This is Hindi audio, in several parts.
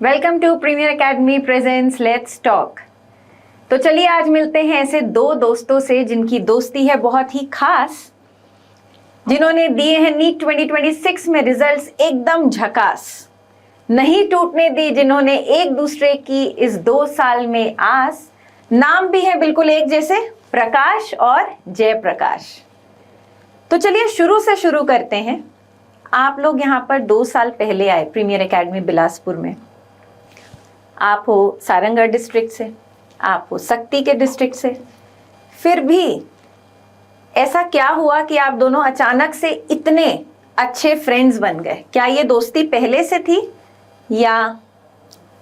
Welcome to Premier Academy presents let's talk. तो चलिए आज मिलते हैं ऐसे दो दोस्तों से जिनकी दोस्ती है बहुत ही खास, जिन्होंने दिए हैं नीट 2026 में रिजल्ट्स एकदम झकास, नहीं टूटने दी जिन्होंने एक दूसरे की इस 2 साल में आस। नाम भी है बिल्कुल एक जैसे, प्रकाश और जयप्रकाश। तो चलिए शुरू से शुरू करते हैं। आप लोग यहाँ पर 2 साल पहले आए प्रीमियर एकेडमी बिलासपुर में। आप हो सारंगढ़ डिस्ट्रिक्ट से, आप हो सक्ती के डिस्ट्रिक्ट से, फिर भी ऐसा क्या हुआ कि आप दोनों अचानक से इतने अच्छे फ्रेंड्स बन गए? क्या ये दोस्ती पहले से थी या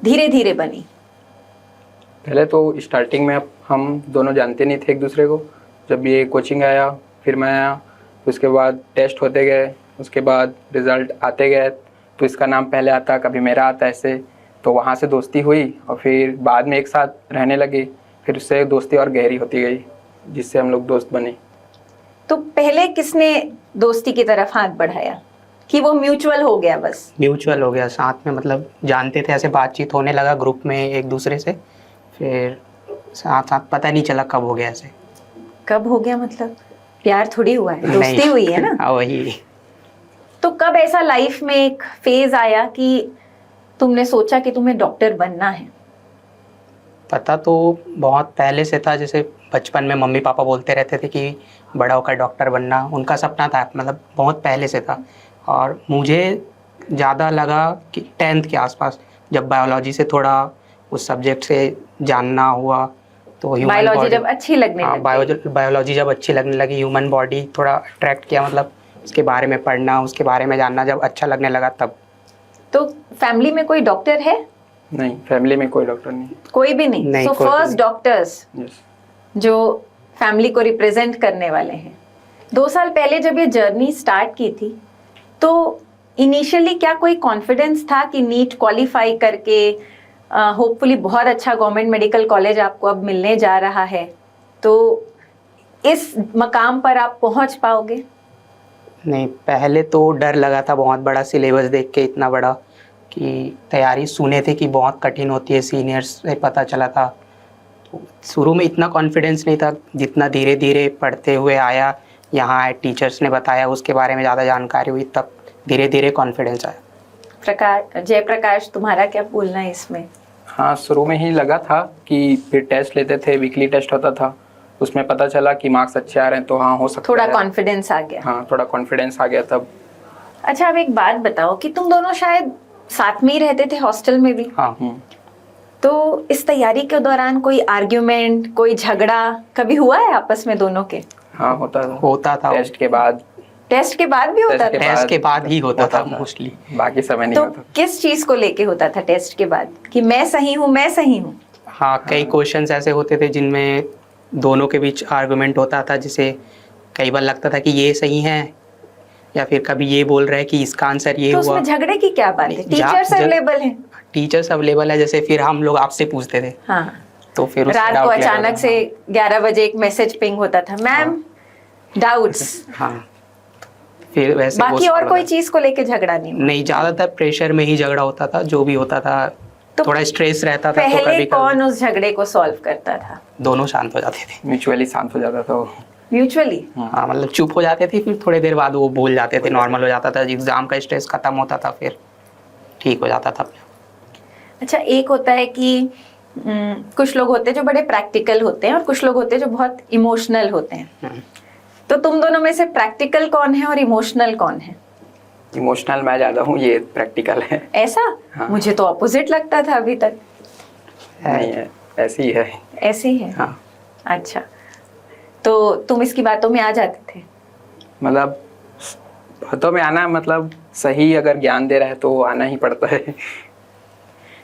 धीरे धीरे बनी? पहले तो स्टार्टिंग में हम दोनों जानते नहीं थे एक दूसरे को। जब ये कोचिंग आया फिर मैं आया, उसके बाद टेस्ट होते गए, उसके बाद रिज़ल्ट आते गए, तो इसका नाम पहले आता कभी मेरा आता, ऐसे तो वहाँ से दोस्ती हुई और फिर बाद में एक साथ रहने लगे। फिर उससे दोस्ती और गहरी होती गई जिससे हम लोग दोस्त बने। तो पहले किसने दोस्ती की तरफ हाथ बढ़ाया कि वो म्यूचुअल हो गया? बस म्यूचुअल हो गया, साथ में मतलब जानते थे, ऐसे बातचीत होने लगा ग्रुप में एक दूसरे से, फिर साथ साथ पता नहीं चला कब हो गया। ऐसे कब हो गया मतलब प्यार थोड़ी हुआ है, दोस्ती हुई है ना। वही। तो कब ऐसा लाइफ में एक फेज आया कि तुमने सोचा कि तुम्हें डॉक्टर बनना है? पता तो बहुत पहले से था, जैसे बचपन में मम्मी पापा बोलते रहते थे कि बड़ा होकर डॉक्टर बनना, उनका सपना था, मतलब बहुत पहले से था। और मुझे ज़्यादा लगा कि 10th के आसपास जब बायोलॉजी से थोड़ा उस सब्जेक्ट से जानना हुआ तो बायोलॉजी जब अच्छी लगने लगी, बायोलॉजी जब अच्छी लगने लगी, ह्यूमन बॉडी थोड़ा अट्रैक्ट किया, मतलब उसके बारे में पढ़ना, उसके बारे में जानना जब अच्छा लगने लगा तब। तो फैमिली में कोई डॉक्टर है? नहीं, फैमिली में कोई डॉक्टर नहीं, कोई भी नहीं। सो फर्स्ट डॉक्टर्स जो फैमिली को रिप्रेजेंट करने वाले हैं। 2 साल पहले जब ये जर्नी स्टार्ट की थी तो इनिशियली क्या कोई कॉन्फिडेंस था कि नीट क्वालिफाई करके होपफुली बहुत अच्छा गवर्नमेंट मेडिकल कॉलेज आपको अब मिलने जा रहा है, तो इस मकाम पर आप पहुंच पाओगे? नहीं, पहले तो डर लगा था, बहुत बड़ा सिलेबस देख के, इतना बड़ा कि तैयारी सुने थे कि बहुत कठिन होती है, सीनियर्स से पता चला था। तो शुरू में इतना कॉन्फिडेंस नहीं था, जितना धीरे धीरे पढ़ते हुए आया, यहाँ आए, टीचर्स ने बताया, उसके बारे में ज़्यादा जानकारी हुई, तब धीरे धीरे कॉन्फिडेंस आया। जयप्रकाश, तुम्हारा क्या बोलना है इसमें? हाँ, शुरू में ही लगा था कि फिर टेस्ट लेते थे, वीकली टेस्ट होता था, उसमें पता चला कि मार्क्स अच्छे आ रहे हैं तो हाँ हो सकता है, थोड़ा कॉन्फिडेंस आ गया। हाँ, थोड़ा कॉन्फिडेंस आ गया तब। अच्छा, अब एक बात बताओ कि तुम दोनों शायद साथ में ही रहते थे हॉस्टल में भी। हाँ। तो इस तैयारी के दौरान कोई आर्ग्यूमेंट, कोई झगड़ा कभी हुआ है आपस में दोनों के? हाँ, होता था टेस्ट के बाद भी होता था? टेस्ट के बाद ही होता था मोस्टली, बाकी समय नहीं तो होता। किस चीज को लेके होता था टेस्ट के बाद कि मैं सही हूँ, मैं सही हूँ? हाँ, कई क्वेश्चंस ऐसे होते थे जिनमें दोनों के बीच आर्गुमेंट होता था, जिसे कई बार लगता था कि ये सही है, या फिर कभी ये बोल रहे हैं कि इसका आंसर ये तो हुआ। उसमें झगड़े की क्या बात है? टीचर्स अवेलेबल हैं? टीचर्स अवेलेबल है, जैसे फिर हम लोग आपसे पूछते थे। हाँ, तो फिर रात को अचानक से 11 बजे एक मैसेज पिंग होता था, मैम डाउट्स। हाँ, फिर वैसे बाकी और कोई चीज को लेके झगड़ा नहीं? ज्यादातर प्रेशर में ही झगड़ा होता था, जो भी होता था। तो थोड़ा स्ट्रेस रहता था। पहले तो कौन उस झगड़े को सॉल्व करता था? दोनों शांत हो जाते थे, म्यूचुअली शांत हो जाता था। म्यूचुअली? हाँ, मतलब चुप हो जाते थे, फिर थोड़ी देर बाद वो बोल जाते थे, नॉर्मल हो जाता था, एग्जाम का स्ट्रेस खत्म होता था, फिर ठीक हो जाता था। अच्छा, एक होता है कि कुछ लोग होते हैं जो बड़े प्रैक्टिकल होते हैं और कुछ लोग होते हैं जो बहुत इमोशनल होते हैं। तो तुम दोनों में से प्रैक्टिकल कौन है और इमोशनल कौन है? इमोशनल मैं ज्यादा हूँ, ये प्रैक्टिकल है। ऐसा? हाँ। मुझे तो ऑपोजिट लगता था अभी तक। नहीं है, ऐसी ही है। ऐसे ही है? हाँ। अच्छा, तो तुम इसकी बातों में आ जाते थे? मतलब बातों में आना, मतलब सही अगर ज्ञान दे रहा है तो आना ही पड़ता है।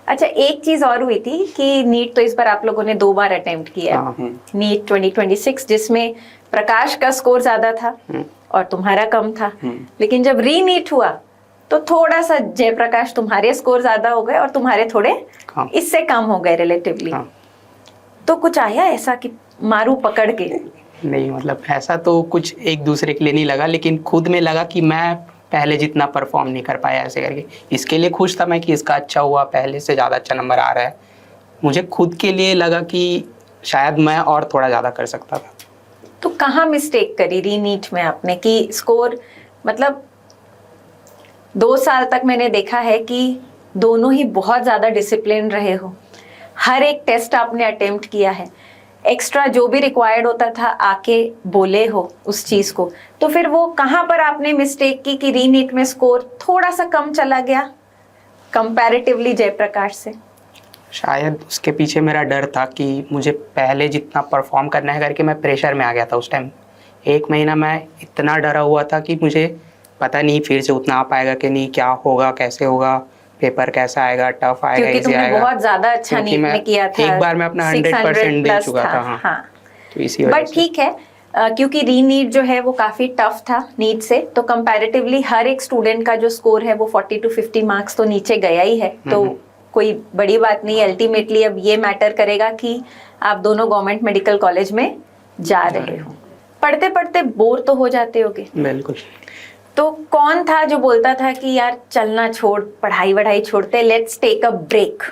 अच्छा, एक चीज और हुई थी कि नीट तो इस बार आप लोगों ने 2 बार अटेम्प्ट किया है, नीट 2026, जिसमें प्रकाश का स्कोर ज्यादा था और तुम्हारा कम था। लेकिन जब री नीट हुआ तो थोड़ा सा जयप्रकाश तुम्हारे स्कोर ज्यादा हो गए और तुम्हारे थोड़े इससे कम हो गए रिलेटिवली। तो कुछ आया ऐसा कि मारू पकड़ के? नहीं, मतलब ऐसा तो कुछ एक दूसरे के लिए नहीं लगा, लेकिन खुद में लगा कि मैं पहले जितना परफॉर्म नहीं कर पाया ऐसे करके। इसके लिए खुश था मैं कि इसका अच्छा हुआ, पहले से ज़्यादा अच्छा नंबर आ रहा है। मुझे खुद के लिए लगा कि शायद मैं और थोड़ा ज़्यादा कर सकता था। तो कहाँ मिस्टेक करी रीनीट में आपने कि स्कोर, मतलब 2 साल तक मैंने देखा है कि दोनों ही बहुत ज़्यादा डिसिप्लिन रहे हो, हर एक टेस्ट आपने अटेम्प्ट किया है, एक्स्ट्रा जो भी रिक्वायर्ड होता था आके बोले हो उस चीज़ को, तो फिर वो कहाँ पर आपने मिस्टेक की कि रीनीट में स्कोर थोड़ा सा कम चला गया कंपैरेटिवली जयप्रकाश से? शायद उसके पीछे मेरा डर था कि मुझे पहले जितना परफॉर्म करना है करके मैं प्रेशर में आ गया था उस टाइम। 1 महीना मैं इतना डरा हुआ था कि मुझे पता नहीं फिर से उतना आ पाएगा कि नहीं, क्या होगा, कैसे होगा, पेपर कैसा आएगा, टफ आएगा, क्योंकि इजी तुमने आएगा। बहुत ज्यादा अच्छा नीट में किया था, एक बार मैं अपना 100% दे चुका था। हाँ। तो इसी वजह बट ठीक है, क्योंकि री नीट जो है वो काफी टफ था नीट से, तो कंपैरेटिवली हर एक स्टूडेंट का जो स्कोर है वो 40 to 50 मार्क्स तो नीचे गया ही है, तो कोई बड़ी बात नहीं। अल्टीमेटली अब ये मैटर करेगा कि आप दोनों गवर्नमेंट मेडिकल कॉलेज में जा रहे हो। पढ़ते पढ़ते बोर तो हो जाते होगे। बिल्कुल। तो कौन था जो बोलता था कि यार चलना छोड़, पढ़ाई वढ़ाई छोड़ते, लेट्स टेक अ ब्रेक?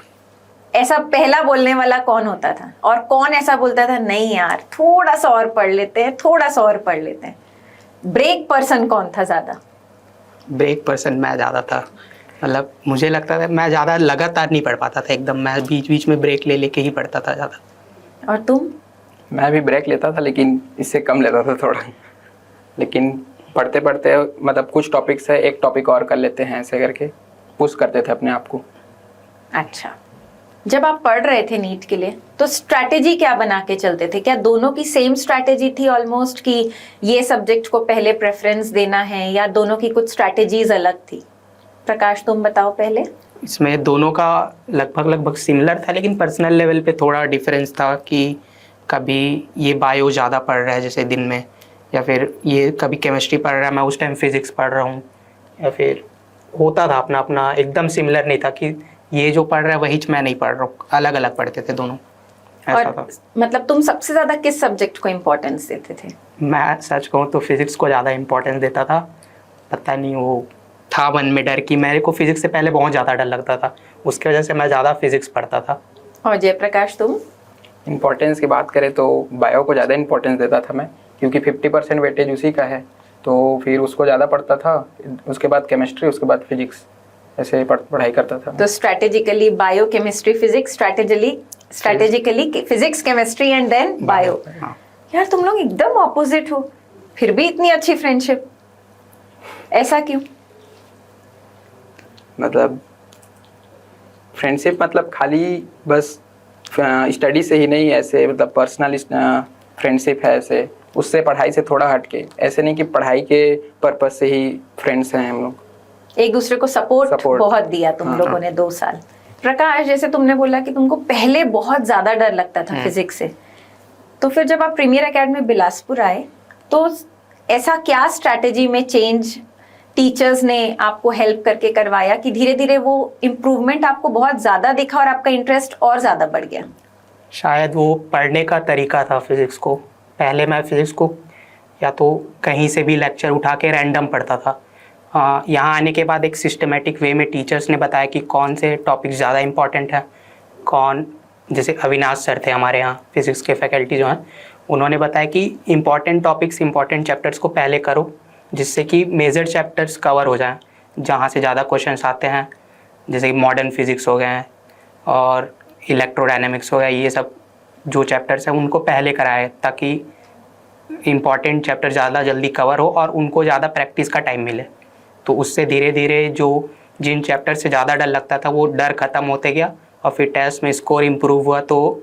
ऐसा पहला बोलने वाला कौन होता था, और कौन ऐसा बोलता था नहीं यार थोड़ा सा और पढ़ लेते हैं, थोड़ा सा और पढ़ लेते हैं? ब्रेक पर्सन कौन था ज्यादा? ब्रेक पर्सन मैं ज़्यादा था। मतलब मुझे लगता था मैं ज़्यादा लगातार नहीं पढ़ पाता था एकदम, मैं बीच बीच में ब्रेक ले लेके ही पढ़ता था ज़्यादा। और तुम? मैं भी ब्रेक लेता था लेकिन इससे कम लेता था थोड़ा, लेकिन पढ़ते पढ़ते मतलब कुछ टॉपिक्स है, एक टॉपिक और कर लेते हैं, ऐसे करके पुश करते थे अपने आप को। अच्छा, जब आप पढ़ रहे थे नीट के लिए तो स्ट्रैटेजी क्या बना के चलते थे? क्या दोनों की सेम स्ट्रैटेजी थी ऑलमोस्ट कि ये सब्जेक्ट को पहले प्रेफरेंस देना है, या दोनों की कुछ स्ट्रैटेजीज अलग थी? प्रकाश तुम बताओ पहले। इसमें दोनों का लगभग सिमिलर था, लेकिन पर्सनल लेवल पे थोड़ा डिफरेंस था कि कभी ये बायो ज़्यादा पढ़ रहा है जैसे दिन में, या फिर ये कभी केमिस्ट्री पढ़ रहा है, मैं उस टाइम फिजिक्स पढ़ रहा हूँ, या फिर होता था अपना अपना, एकदम सिमिलर नहीं था कि ये जो पढ़ रहा है वही मैं नहीं पढ़ रहा हूँ, अलग अलग पढ़ते थे दोनों। ऐसा और था। मतलब तुम सबसे ज्यादा किस सब्जेक्ट को इम्पोर्टेंस देते थे? मैं सच कहूँ तो फिजिक्स को ज़्यादा इम्पोर्टेंस देता था। पता नहीं वो था मन में डर कि मेरे को फिजिक्स से पहले बहुत ज़्यादा डर लगता था, उसकी वजह से मैं ज़्यादा फिजिक्स पढ़ता था। और जयप्रकाश तुम? इम्पोर्टेंस की बात करें तो बायो को ज़्यादा इम्पोर्टेंस देता था मैं, क्योंकि 50% वेटेज उसी का है, तो फिर उसको ज़्यादा पढ़ता था। उसके बाद केमिस्ट्री, उसके बाद फिजिक्स, ऐसे पढ़ाई करता था। तो strategically bio, chemistry, physics, strategically physics, chemistry and then bio. हाँ। यार तुम लोग एकदम ऑपोजिट हो, फिर भी इतनी अच्छी फ्रेंडशिप, ऐसा क्यों? मतलब फ्रेंडशिप मतलब खाली बस स्टडी से ही नहीं, ऐसे मतलब पर्सनल फ्रेंडशिप है, ऐसे उससे पढ़ाई से थोड़ा हटके, ऐसे नहीं कि पढ़ाई के पर्पज से ही फ्रेंड्स हैं हम लोग। एक दूसरे को सपोर्ट बहुत दिया तुम लोगों ने 2 साल। प्रकाश, जैसे तुमने बोला कि तुमको पहले बहुत ज्यादा डर लगता था फिजिक्स से, तो फिर जब आप प्रीमियर एकेडमी बिलासपुर आए तो ऐसा क्या स्ट्रैटेजी में चेंज टीचर्स ने आपको हेल्प करके करवाया कि धीरे धीरे वो इम्प्रूवमेंट आपको बहुत ज्यादा दिखा और आपका इंटरेस्ट और ज्यादा बढ़ गया? शायद वो पढ़ने का तरीका था फिजिक्स को। पहले मैं फिजिक्स को या तो कहीं से भी लेक्चर उठा के रैंडम पढ़ता था। यहाँ आने के बाद एक सिस्टमेटिक वे में टीचर्स ने बताया कि कौन से टॉपिक्स ज़्यादा इम्पॉर्टेंट है, कौन, जैसे अविनाश सर थे हमारे यहाँ फिजिक्स के फैकल्टी जो हैं, उन्होंने बताया कि इम्पॉर्टेंट टॉपिक्स, इम्पॉर्टेंट चैप्टर्स को पहले करो, जिससे कि मेजर चैप्टर्स कवर हो जाएं, जहाँ से ज़्यादा क्वेश्चंस आते हैं, जैसे कि मॉडर्न फिजिक्स हो गए हैं और इलेक्ट्रोडायनेमिक्स हो गया, ये सब जो चैप्टर्स हैं उनको पहले कराएं, ताकि इम्पॉर्टेंट चैप्टर ज़्यादा जल्दी कवर हो और उनको ज़्यादा प्रैक्टिस का टाइम मिले। तो उससे धीरे धीरे जिन चैप्टर से ज़्यादा डर लगता था वो डर ख़त्म होते गया, और फिर टेस्ट में स्कोर इम्प्रूव हुआ तो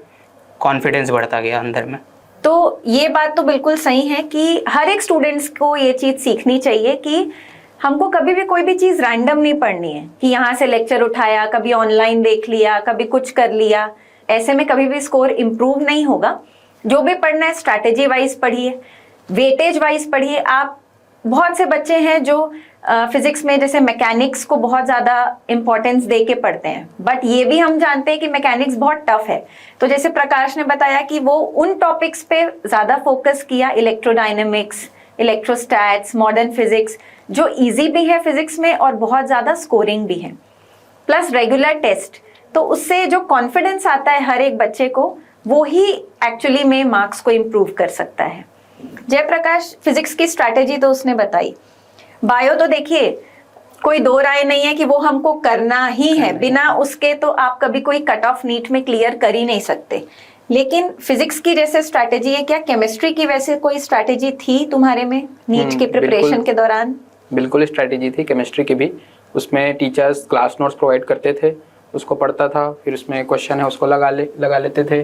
कॉन्फिडेंस बढ़ता गया अंदर में। तो ये बात तो बिल्कुल सही है कि हर एक स्टूडेंट्स को ये चीज़ सीखनी चाहिए कि हमको कभी भी कोई भी चीज़ रैंडम नहीं पढ़नी है कि यहाँ से लेक्चर उठाया, कभी ऑनलाइन देख लिया, कभी कुछ कर लिया, ऐसे में कभी भी स्कोर इम्प्रूव नहीं होगा। जो भी पढ़ना है स्ट्रैटेजी वाइज पढ़िए, वेटेज वाइज पढ़िए। आप बहुत से बच्चे हैं जो फिजिक्स में जैसे मैकेनिक्स को बहुत ज़्यादा इम्पोर्टेंस दे के पढ़ते हैं, बट ये भी हम जानते हैं कि मैकेनिक्स बहुत टफ है। तो जैसे प्रकाश ने बताया कि वो उन टॉपिक्स पे ज़्यादा फोकस किया, इलेक्ट्रोडायनेमिक्स, इलेक्ट्रोस्टैट्स, मॉडर्न फिजिक्स, जो इजी भी है फिजिक्स में और बहुत ज़्यादा स्कोरिंग भी है, प्लस रेगुलर टेस्ट, तो उससे जो कॉन्फिडेंस आता है हर एक बच्चे को, वो ही एक्चुअली में मार्क्स को इम्प्रूव कर सकता है। जयप्रकाश, फिजिक्स की स्ट्रैटेजी तो उसने बताई, बायो तो देखिए कोई दो राय नहीं है कि वो हमको करना ही है, बिना उसके तो आप कभी कोई कट ऑफ नीट में क्लियर कर ही नहीं सकते। लेकिन फिजिक्स की जैसे स्ट्रैटेजी है, क्या केमिस्ट्री की वैसे कोई स्ट्रैटेजी थी तुम्हारे में नीट के प्रिपरेशन के दौरान? बिल्कुल स्ट्रैटेजी थी केमिस्ट्री की भी। उसमें टीचर्स क्लास नोट्स प्रोवाइड करते थे, उसको पढ़ता था, फिर उसमें क्वेश्चन है उसको लगा लेते थे,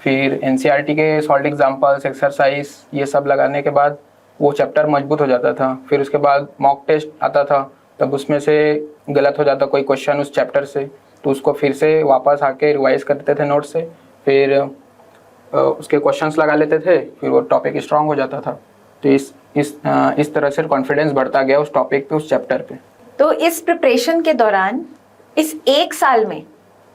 फिर एनसीईआरटी के सॉल्व एग्जाम्पल्स, एक्सरसाइज, ये सब लगाने के बाद वो चैप्टर मजबूत हो जाता था। फिर उसके बाद मॉक टेस्ट आता था, तब उसमें से गलत हो जाता कोई क्वेश्चन उस चैप्टर से, तो उसको फिर से वापस आके रिवाइज करते थे नोट से, फिर उसके क्वेश्चंस लगा लेते थे, फिर वो टॉपिक स्ट्रांग हो जाता था। तो इस तरह से कॉन्फिडेंस बढ़ता गया उस टॉपिक पे, उस चैप्टर पे। तो इस प्रिपरेशन के दौरान इस एक साल में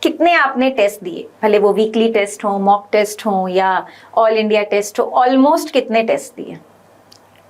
कितने आपने टेस्ट दिए, भले वो वीकली टेस्ट हो, मॉक टेस्ट हो या ऑल इंडिया टेस्ट हो, ऑलमोस्ट कितने टेस्ट दिए?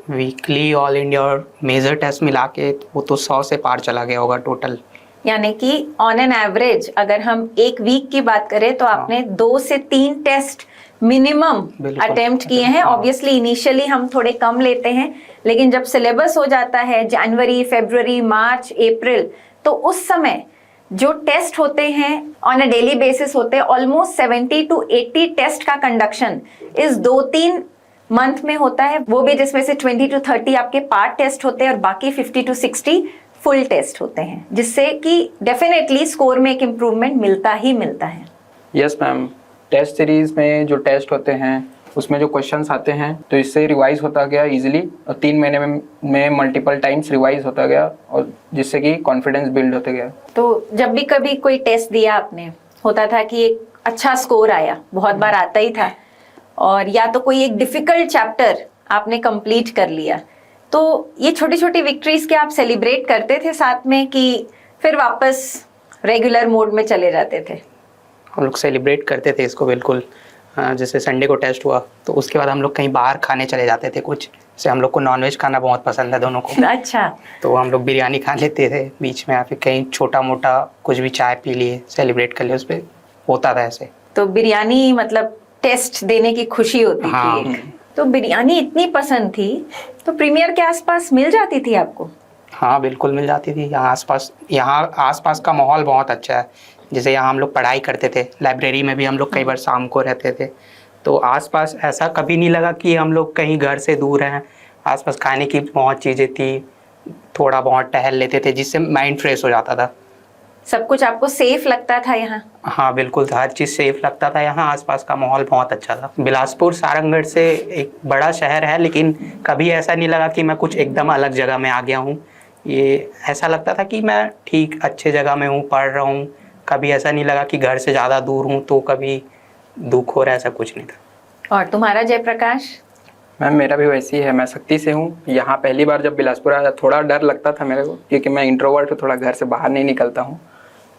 वीकली, ऑल इंडिया और मेजर टेस्ट मिला के वो तो 100 से पार चला गया होगा टोटल। यानी कि ऑन एन एवरेज अगर हम एक वीक की बात करें तो आपने 2 से 3 टेस्ट मिनिमम अटेम्प्ट किए हैं। ऑब्वियसली इनिशियली हम थोड़े कम लेते हैं, लेकिन जब सिलेबस हो जाता है जनवरी, फरवरी, मार्च, अप्रैल, तो उस समय जो टेस्ट होते हैं ऑन अ डेली बेसिस होते हैं, ऑलमोस्ट 70 to 80 टेस्ट का कंडक्शन इस 2-3 मंथ में होता है, वो भी जिसमें से 20 to 30 आपके पार्ट टेस्ट होते हैं और बाकी 50 to 60 फुल टेस्ट होते हैं, जिससे कि डेफिनेटली स्कोर में एक इम्प्रूवमेंट मिलता ही मिलता है। यस मैम, टेस्ट सीरीज में जो टेस्ट होते हैं उसमें जो क्वेश्चंस आते हैं, तो इससे रिवाइज होता गया इजीली, और 3 महीने में मल्टीपल टाइम्स रिवाइज होता गया, और जिससे कि कॉन्फिडेंस बिल्ड होते गया। तो जब भी कभी कोई टेस्ट दिया आपने, होता था कि एक अच्छा स्कोर आया, बहुत बार आता ही था, और या तो कोई एक डिफिकल्ट चैप्टर आपने कंप्लीट कर लिया, तो ये छोटी छोटी विक्ट्रीज के आप सेलिब्रेट करते थे साथ में, कि फिर वापस रेगुलर मोड में चले जाते थे? हम लोग सेलिब्रेट करते थे इसको बिल्कुल। जैसे संडे को टेस्ट हुआ तो उसके बाद हम लोग कहीं बाहर खाने चले जाते थे कुछ, जैसे हम लोग को नॉनवेज खाना बहुत पसंद है दोनों को। अच्छा। तो हम लोग बिरयानी खा लेते थे बीच में, या फिर कहीं छोटा मोटा कुछ भी चाय पी लिए, सेलिब्रेट कर लिए, उस पर होता था ऐसे। तो बिरयानी मतलब टेस्ट देने की खुशी होती थी एक। तो बिरयानी इतनी पसंद थी तो प्रीमियर के आसपास मिल जाती थी आपको? हाँ बिल्कुल मिल जाती थी। यहाँ आसपास का माहौल बहुत अच्छा है। जैसे यहाँ हम लोग पढ़ाई करते थे, लाइब्रेरी में भी हम लोग कई बार शाम को रहते थे, तो आसपास ऐसा कभी नहीं लगा कि हम लोग कहीं घर से दूर हैं। आसपास खाने की बहुत चीज़ें थी, थोड़ा बहुत टहल लेते थे, जिससे माइंड फ्रेश हो जाता था। सब कुछ आपको सेफ लगता था यहाँ? हाँ बिल्कुल, हर चीज़ सेफ लगता था यहाँ। आसपास का माहौल बहुत अच्छा था। बिलासपुर सारंगगढ़ से एक बड़ा शहर है, लेकिन कभी ऐसा नहीं लगा कि मैं कुछ एकदम अलग जगह में आ गया हूँ। ये ऐसा लगता था कि मैं ठीक अच्छे जगह में हूँ, पढ़ रहा हूँ। कभी ऐसा नहीं लगा कि घर से ज़्यादा दूर हूँ तो कभी दुख हो रहा है, ऐसा कुछ नहीं था। और तुम्हारा जयप्रकाश? मैम मेरा भी वैसी है, मैं शक्ति से हूँ। यहाँ पहली बार जब बिलासपुर आया थोड़ा डर लगता था मेरे को, क्योंकि मैं इंट्रोवर्ट हूँ, थोड़ा घर से बाहर नहीं निकलता हूँ।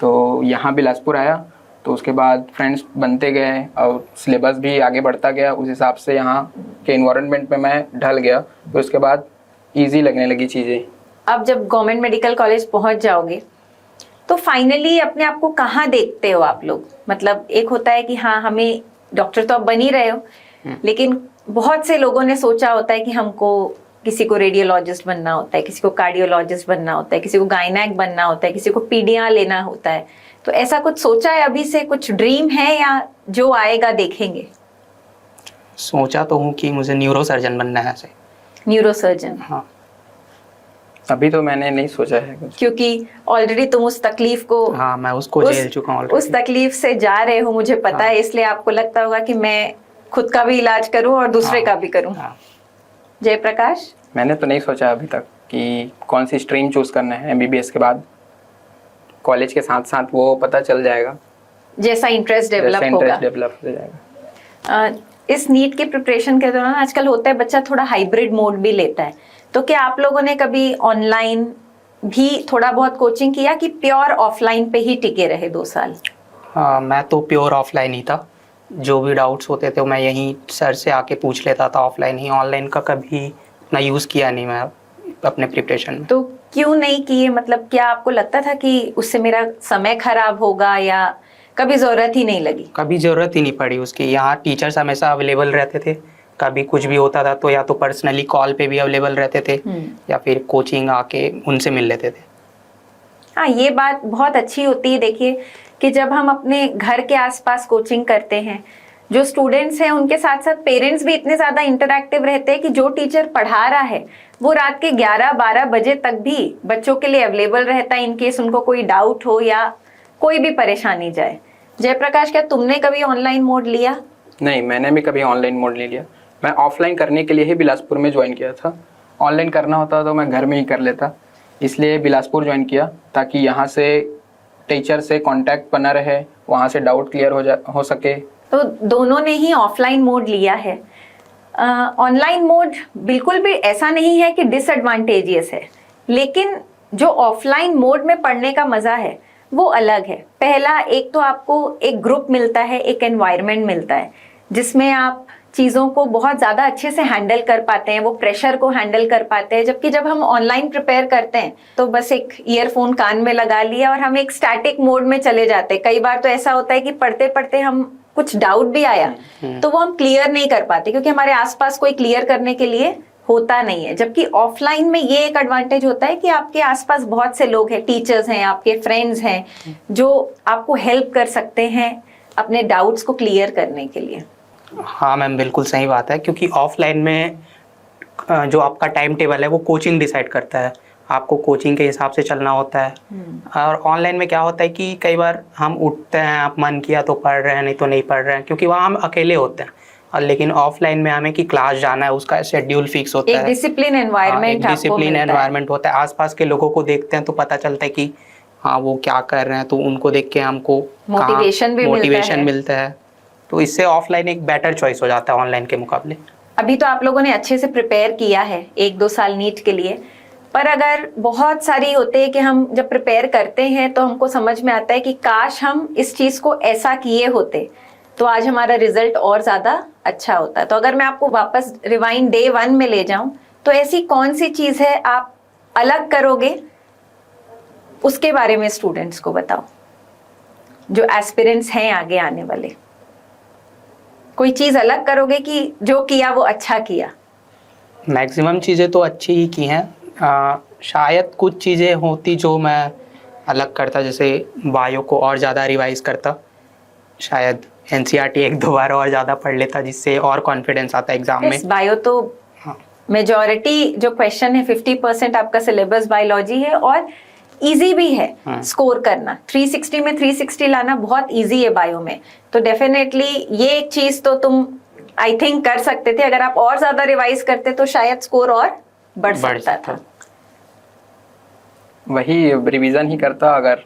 तो यहाँ बिलासपुर आया तो उसके बाद फ्रेंड्स बनते गए और सिलेबस भी आगे बढ़ता गया, उस हिसाब से यहाँ के इन्वायरमेंट में मैं ढल गया, तो उसके बाद ईजी लगने लगी चीज़ें। अब जब गवर्नमेंट मेडिकल कॉलेज पहुँच जाओगे तो फाइनली अपने आप को कहाँ देखते हो आप लोग? मतलब एक होता है कि हाँ हमें डॉक्टर तो अब बन ही रहे हो, लेकिन बहुत से लोगों ने सोचा होता है कि हमको किसी को रेडियोलॉजिस्ट बनना होता है, किसी को कार्डियोलॉजिस्ट बनना होता है, किसी को गायनेक बनना होता है, किसी को पीडिया लेना होता है। तो ऐसा कुछ सोचा है अभी से, कुछ ड्रीम है या जो आएगा देखेंगे? सोचा तो हूँ कि मुझे न्यूरो सर्जन बनना है ऐसे। Neuro surgeon? हाँ। अभी तो मैंने नहीं सोचा है कुछ, क्योंकि ऑलरेडी तुम उस तकलीफ को, हाँ मैं उसको झेल चुका हूँ, उस तकलीफ से जा रहे हो, मुझे पता है, इसलिए आपको लगता होगा कि मैं खुद का भी इलाज करूं और दूसरे का भी करूं। जयप्रकाश? मैंने तो नहीं सोचा अभी तक कि कौन सी स्ट्रीम चूज करना है। एमबीबीएस के बाद कॉलेज के साथ साथ वो पता चल जाएगा, जैसा इंटरेस्ट डेवलप हो जाएगा। इस नीट की प्रिपरेशन के दौरान आजकल होता है बच्चा थोड़ा हाइब्रिड मोड भी लेता है, तो क्या आप लोगों ने कभी ऑनलाइन भी थोड़ा बहुत कोचिंग किया कि प्योर ऑफलाइन पे ही टिके रहे 2 साल? हाँ मैं तो प्योर ऑफलाइन ही था। जो भी डाउट्स होते थे मैं यहीं सर से आके पूछ लेता था ऑफलाइन ही। ऑनलाइन का कभी ना यूज़ किया नहीं मैं। अपने प्रिपरेशन में। तो क्यों नहीं किए, मतलब क्या आपको लगता था कि उससे मेरा समय खराब होगा, या कभी जरूरत ही नहीं लगी? कभी ज़रूरत ही नहीं पड़ी उसकी। यहाँ टीचर्स हमेशा अवेलेबल रहते थे, कभी कुछ भी होता था तो या तो पर्सनली कॉल पे भी अवेलेबल रहते थे या फिर कोचिंग आके उनसे मिल लेते थे। हाँ, ये बात बहुत अच्छी होती है। देखिए कि जब हम अपने घर के आसपास कोचिंग करते हैं, जो स्टूडेंट्स हैं उनके साथ साथ पेरेंट्स भी इतने ज़्यादा इंटरैक्टिव रहते हैं कि जो टीचर पढ़ा रहा है वो रात के 11-12 बजे तक भी बच्चों के लिए अवेलेबल रहता है, इन केस उनको कोई डाउट हो या कोई भी परेशानी जाए। जयप्रकाश, क्या तुमने कभी ऑनलाइन मोड लिया? नहीं, मैंने भी कभी ऑनलाइन मोड नहीं लिया। मैं ऑफलाइन करने के लिए ही बिलासपुर में ज्वाइन किया था। ऑनलाइन करना होता तो मैं घर में ही कर लेता, इसलिए बिलासपुर ज्वाइन किया ताकि यहाँ से टीचर से कांटेक्ट बना रहे, वहाँ से डाउट क्लियर हो सके। तो दोनों ने ही ऑफलाइन मोड लिया है। ऑनलाइन मोड बिल्कुल भी ऐसा नहीं है कि डिसएडवांटेजियस है, लेकिन जो ऑफलाइन मोड में पढ़ने का मज़ा है वो अलग है। पहला, एक तो आपको एक ग्रुप मिलता है, एक एनवायरनमेंट मिलता है जिसमें आप चीज़ों को बहुत ज़्यादा अच्छे से हैंडल कर पाते हैं, वो प्रेशर को हैंडल कर पाते हैं। जबकि जब हम ऑनलाइन प्रिपेयर करते हैं तो बस एक ईयरफोन कान में लगा लिया और हम एक स्टैटिक मोड में चले जाते हैं। कई बार तो ऐसा होता है कि पढ़ते पढ़ते हम कुछ डाउट भी आया तो वो हम क्लियर नहीं कर पाते क्योंकि हमारे आसपास कोई क्लियर करने के लिए होता नहीं है। जबकि ऑफलाइन में ये एक एडवांटेज होता है कि आपके आसपास बहुत से लोग हैं, टीचर्स हैं, आपके फ्रेंड्स हैं, जो आपको हेल्प कर सकते हैं अपने डाउट्स को क्लियर करने के लिए। हाँ मैम, बिल्कुल सही बात है, क्योंकि ऑफलाइन में जो आपका टाइम टेबल है वो कोचिंग डिसाइड करता है, आपको कोचिंग के हिसाब से चलना होता है। और ऑनलाइन में क्या होता है कि कई बार हम उठते हैं, आप मन किया तो पढ़ रहे हैं, नहीं तो नहीं पढ़ रहे हैं, क्योंकि वहाँ हम अकेले होते हैं। और लेकिन ऑफलाइन में हमें कि क्लास जाना है, उसका शेड्यूल फिक्स होता है, एक डिसिप्लिन एनवायरनमेंट होता है। आसपास के लोगों को देखते हैं तो पता चलता है कि हाँ वो क्या कर रहे हैं, तो उनको देख के हमको मोटिवेशन मिलता है। तो इससे ऑफलाइन एक बेटर चॉइस हो जाता है ऑनलाइन के मुकाबले। अभी तो आप लोगों ने अच्छे से प्रिपेयर किया है 1-2 साल नीट के लिए, पर अगर बहुत सारी होते हैं कि हम जब प्रिपेयर करते हैं तो हमको समझ में आता है कि काश हम इस चीज़ को ऐसा किए होते तो आज हमारा रिजल्ट और ज़्यादा अच्छा होता। तो अगर मैं आपको वापस रिवाइंड डे 1 में ले जाऊं तो ऐसी कौन सी चीज़ है आप अलग करोगे, उसके बारे में स्टूडेंट्स को बताओ जो एस्पिरेंट्स हैं आगे आने वाले। कोई चीज़ अलग करोगे कि जो किया वो अच्छा किया? मैक्सिमम चीज़ें तो अच्छी ही की हैं, शायद कुछ चीज़ें होती जो मैं अलग करता, जैसे बायो को और ज़्यादा रिवाइज करता, शायद एनसीईआरटी 1-2 बार और ज़्यादा पढ़ लेता, जिससे और कॉन्फिडेंस आता एग्जाम में। बायो तो मेजॉरिटी जो क्वेश्चन है 50% आपका सिलेबस बायोलॉजी है और इजी भी है स्कोर करना। 360 में 360 लाना बहुत इजी है बायो में। तो डेफिनेटली ये एक चीज तो तुम आई थिंक कर सकते थे, अगर आप और ज्यादा रिवाइज करते तो शायद स्कोर और बढ़ सकता था। वही रिवीजन ही करता अगर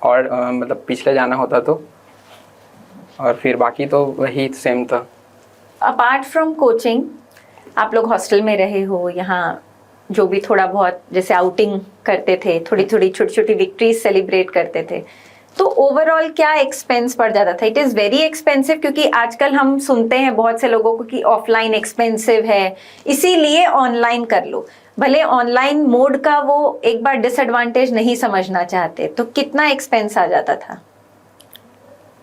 और मतलब पिछले जाना होता तो, और फिर बाकी तो वही सेम था। अपार्ट फ्रॉम कोचिंग आप लोग हॉस्टल में रहे हो, यहाँ जो भी थोड़ा बहुत जैसे आउटिंग करते थे, थोड़ी थोड़ी छोटी छोटी विक्ट्रीज सेलिब्रेट करते थे, तो ओवरऑल क्या एक्सपेंस पड़ जाता था? इट इज़ वेरी एक्सपेंसिव, क्योंकि आजकल हम सुनते हैं बहुत से लोगों को कि ऑफलाइन एक्सपेंसिव है इसीलिए ऑनलाइन कर लो। भले ऑनलाइन मोड का वो एक बार डिसएडवांटेज नहीं समझना चाहते, तो कितना एक्सपेंस आ जाता था?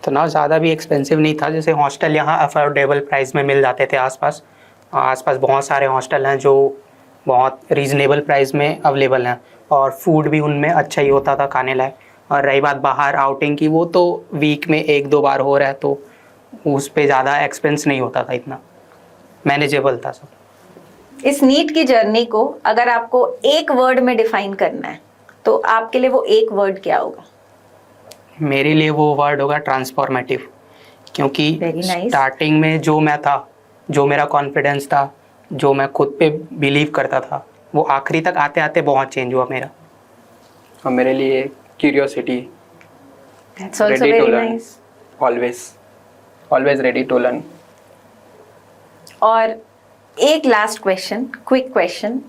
तो ना ज़्यादा भी एक्सपेंसिव नहीं था, जैसे हॉस्टल यहाँ अफोर्डेबल प्राइस में मिल जाते थे। आसपास बहुत सारे हॉस्टल हैं जो बहुत रीज़नेबल प्राइस में अवेलेबल हैं, और फूड भी उनमें अच्छा ही होता था खाने लायक। और रही बात बाहर आउटिंग की, वो तो वीक में 1-2 बार हो रहा है, तो उस पे ज़्यादा एक्सपेंस नहीं होता था, इतना मैनेजेबल था सब। इस नीट की जर्नी को अगर आपको एक वर्ड में डिफाइन करना है तो आपके लिए वो एक वर्ड क्या होगा? मेरे लिए वो वर्ड होगा ट्रांसफॉर्मेटिव, क्योंकि स्टार्टिंग में जो मैं था, जो मेरा कॉन्फिडेंस था, जो मैं खुद पे बिलीव करता था, वो आखिरी तक आते आते बहुत चेंज हुआ मेरा। और मेरे लिए curiosity, That's also very nice. always ready to learn. और एक लास्ट क्वेश्चन, क्विक क्वेश्चन,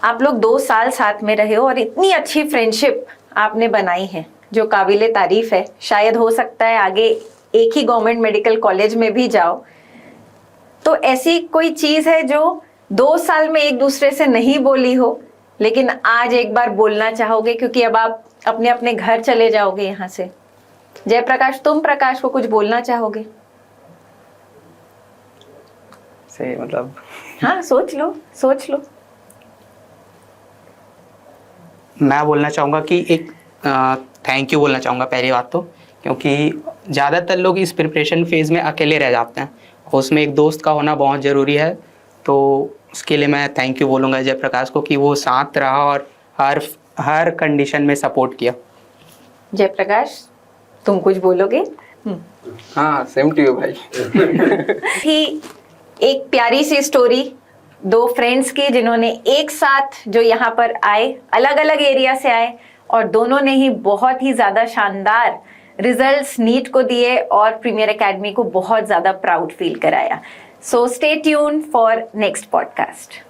आप लोग 2 साल साथ में रहे हो और इतनी अच्छी फ्रेंडशिप आपने बनाई है जो काबिले तारीफ है। शायद हो सकता है आगे एक ही गवर्नमेंट मेडिकल कॉलेज में भी जाओ, तो ऐसी कोई चीज़ है जो 2 साल में एक दूसरे से नहीं बोली हो, लेकिन आज एक बार बोलना चाहोगे क्योंकि अब आप अपने अपने घर चले जाओगे यहाँ से। जयप्रकाश, तुम प्रकाश को कुछ बोलना चाहोगे? से मतलब हाँ, सोच लो, सोच लो। मैं बोलना चाहूँगा कि एक थैंक यू बोलना चाहूँगा पहली बात तो, क्योंकि ज़्यादातर लोग इस प्रिपरेशन फेज़ में अकेले रह जाते हैं, उसमें एक दोस्त का होना बहुत ज़रूरी है। तो उसके लिए मैं थैंक यू बोलूँगा जयप्रकाश को कि वो साथ रहा और हर कंडीशन में सपोर्ट किया। जयप्रकाश, तुम कुछ बोलोगे? हाँ, सेम टू यू भाई। थी एक प्यारी सी स्टोरी 2 फ्रेंड्स की, जिन्होंने एक साथ जो यहाँ पर आए, अलग अलग एरिया से आए, और दोनों ने ही बहुत ही ज़्यादा शानदार रिजल्ट्स नीट को दिए और प्रीमियर एकेडमी को बहुत ज़्यादा प्राउड फील कराया। So stay tune for next podcast.